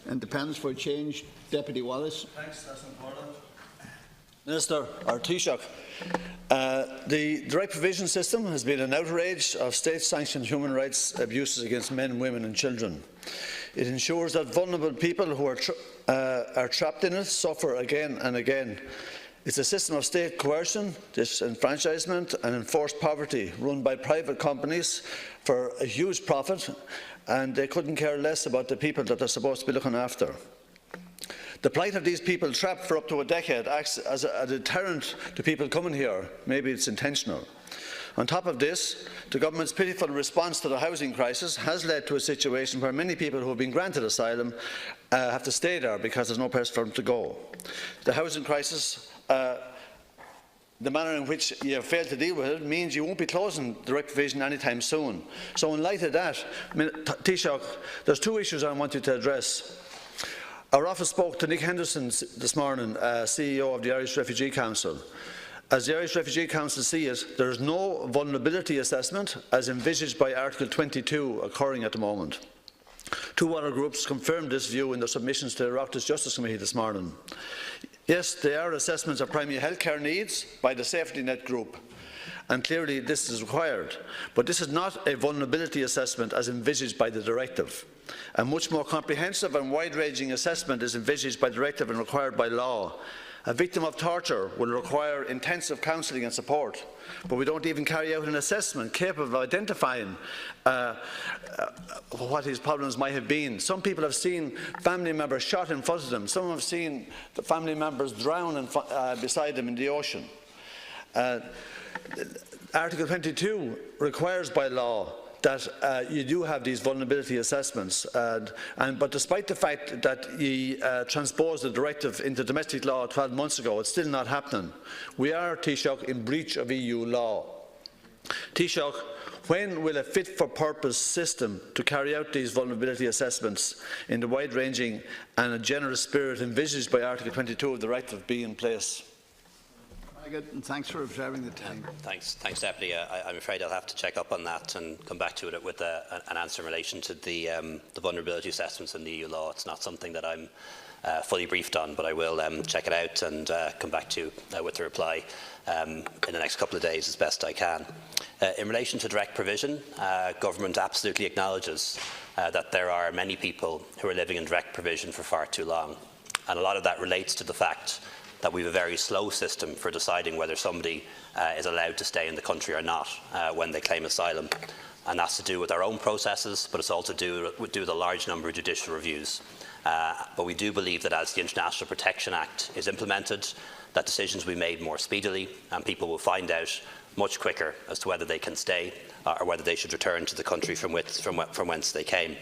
Independence for Change, Deputy Wallace. Thanks, that's important. Minister, or Taoiseach, the direct provision system has been an outrage of state-sanctioned human rights abuses against men, women and children. It ensures that vulnerable people who are trapped in it suffer again and again. It's a system of state coercion, disenfranchisement and enforced poverty run by private companies for a huge profit, and they couldn't care less about the people that they're supposed to be looking after. The plight of these people trapped for up to a decade acts as a deterrent to people coming here. Maybe it's intentional. On top of this, the government's pitiful response to the housing crisis has led to a situation where many people who have been granted asylum have to stay there because there's no place for them to go. The housing crisis, the manner in which you have failed to deal with it, means you won't be closing direct provision anytime soon. So in light of that, Taoiseach, there's two issues I want you to address. Our office spoke to Nick Henderson this morning, CEO of the Irish Refugee Council. As the Irish Refugee Council see it, there is no vulnerability assessment as envisaged by Article 22 occurring at the moment. Two other groups confirmed this view in their submissions to the Oireachtas Justice Committee this morning. Yes, there are assessments of primary healthcare needs by the Safety Net group, and clearly this is required. But this is not a vulnerability assessment as envisaged by the directive. A much more comprehensive and wide-ranging assessment is envisaged by the directive and required by law. A victim of torture will require intensive counselling and support, but we don't even carry out an assessment capable of identifying what his problems might have been. Some people have seen family members shot in front of them. Some have seen the family members drown beside them in the ocean. Article 22 requires by law that you do have these vulnerability assessments, but despite the fact that you transposed the directive into domestic law 12 months ago, it's still not happening. We are, Taoiseach, in breach of EU law. Taoiseach, when will a fit-for-purpose system to carry out these vulnerability assessments in the wide-ranging and a generous spirit envisaged by Article 22 of the directive be in place? Good, and thanks for observing the time. Thanks, Deputy. I'm afraid I'll have to check up on that and come back to it with an answer in relation to the vulnerability assessments in the EU law. It's not something that I'm fully briefed on, but I will check it out and come back to you with a reply in the next couple of days as best I can. In relation to direct provision, government absolutely acknowledges that there are many people who are living in direct provision for far too long, and a lot of that relates to the fact that we have a very slow system for deciding whether somebody is allowed to stay in the country or not when they claim asylum. And that's to do with our own processes, but it's also to do with a large number of judicial reviews. But we do believe that as the International Protection Act is implemented, that decisions will be made more speedily and people will find out much quicker as to whether they can stay or whether they should return to the country from whence they came.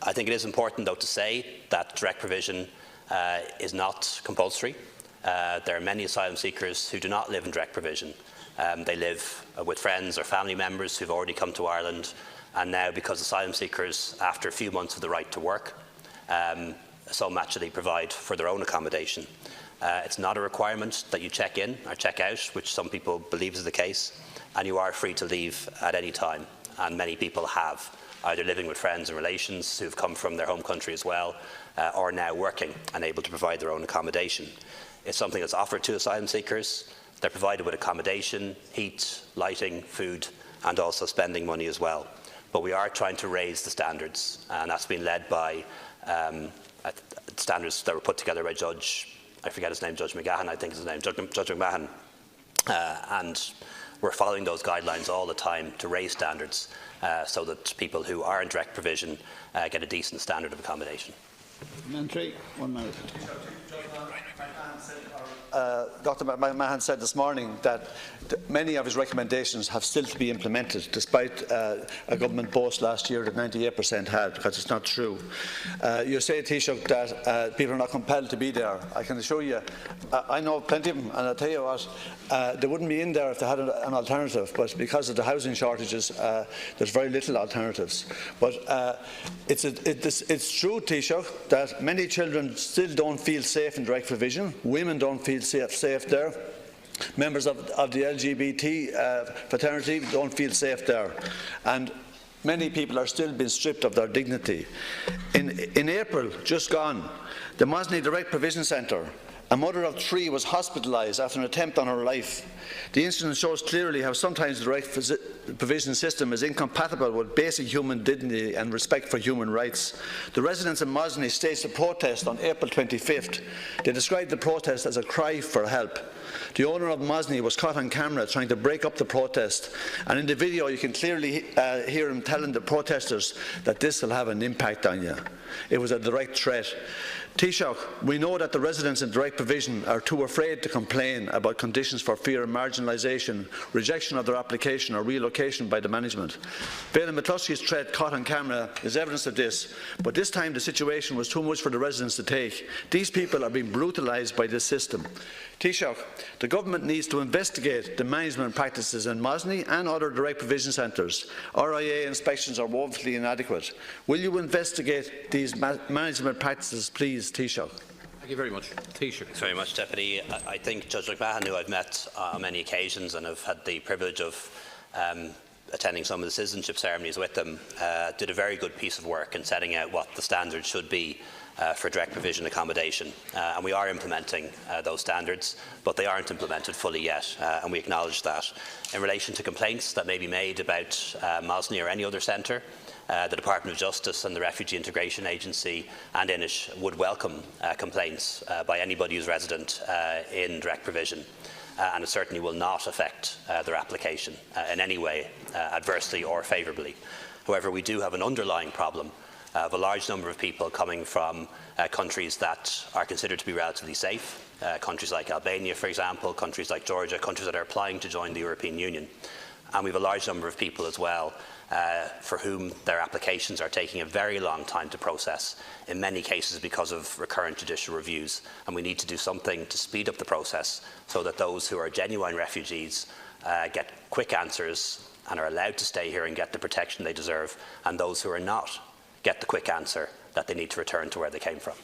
I think it is important, though, to say that direct provision is not compulsory. There are many asylum seekers who do not live in direct provision. They live with friends or family members who have already come to Ireland, and now, because asylum seekers, after a few months, have the right to work, some actually provide for their own accommodation. It's not a requirement that you check in or check out, which some people believe is the case, and you are free to leave at any time, and many people have, either living with friends and relations who have come from their home country as well, or now working and able to provide their own accommodation. It's something that's offered to asylum seekers. They're provided with accommodation, heat, lighting, food, and also spending money as well. But we are trying to raise the standards, and that's been led by standards that were put together by Judge, I forget his name, Judge McGahan, I think is his name, Judge McMahon. And we're following those guidelines all the time to raise standards so that people who are in direct provision get a decent standard of accommodation. Ministry, 1 minute. Dr. Mahan said this morning that many of his recommendations have still to be implemented, despite a government boast last year that 98% had, because it's not true. You say, Taoiseach, that people are not compelled to be there. I can assure you, I know plenty of them, and I'll tell you what, they wouldn't be in there if they had an alternative, but because of the housing shortages, there's very little alternatives. But it's true, Taoiseach, that many children still don't feel safe in direct provision. Women don't feel safe there. Members of the LGBT fraternity don't feel safe there. And Many people are still being stripped of their dignity. In April, just gone, the Mosney Direct Provision Centre, a mother of 3 was hospitalised after an attempt on her life. The incident shows clearly how sometimes the direct provision system is incompatible with basic human dignity and respect for human rights. The residents in Mosney staged a protest on April 25th. They described the protest as a cry for help. The owner of Mosney was caught on camera trying to break up the protest, and in the video you can clearly hear him telling the protesters that this will have an impact on you. It was a direct threat. Taoiseach, we know that the residents in direct provision are too afraid to complain about conditions for fear of marginalisation, rejection of their application or relocation by the management. Béla McCluskey's threat caught on camera is evidence of this, but this time the situation was too much for the residents to take. These people are being brutalised by this system. Taoiseach, the government needs to investigate the management practices in Mosney and other direct provision centres. RIA inspections are woefully inadequate. Will you investigate these management practices, please, Taoiseach? Thank you very much. Taoiseach. Thanks very much, Deputy. I think Judge McMahon, who I've met on many occasions and have had the privilege of attending some of the citizenship ceremonies with them, did a very good piece of work in setting out what the standards should be for direct provision accommodation, and we are implementing those standards, but they aren't implemented fully yet, and we acknowledge that. In relation to complaints that may be made about Mosney or any other centre, the Department of Justice and the Refugee Integration Agency and Inish would welcome complaints by anybody who's resident in direct provision, and it certainly will not affect their application in any way, adversely or favourably. However, we do have an underlying problem of a large number of people coming from countries that are considered to be relatively safe, countries like Albania, for example, countries like Georgia, countries that are applying to join the European Union. And we have a large number of people as well for whom their applications are taking a very long time to process, in many cases because of recurrent judicial reviews. And we need to do something to speed up the process so that those who are genuine refugees get quick answers and are allowed to stay here and get the protection they deserve, and those who are not get the quick answer that they need to return to where they came from.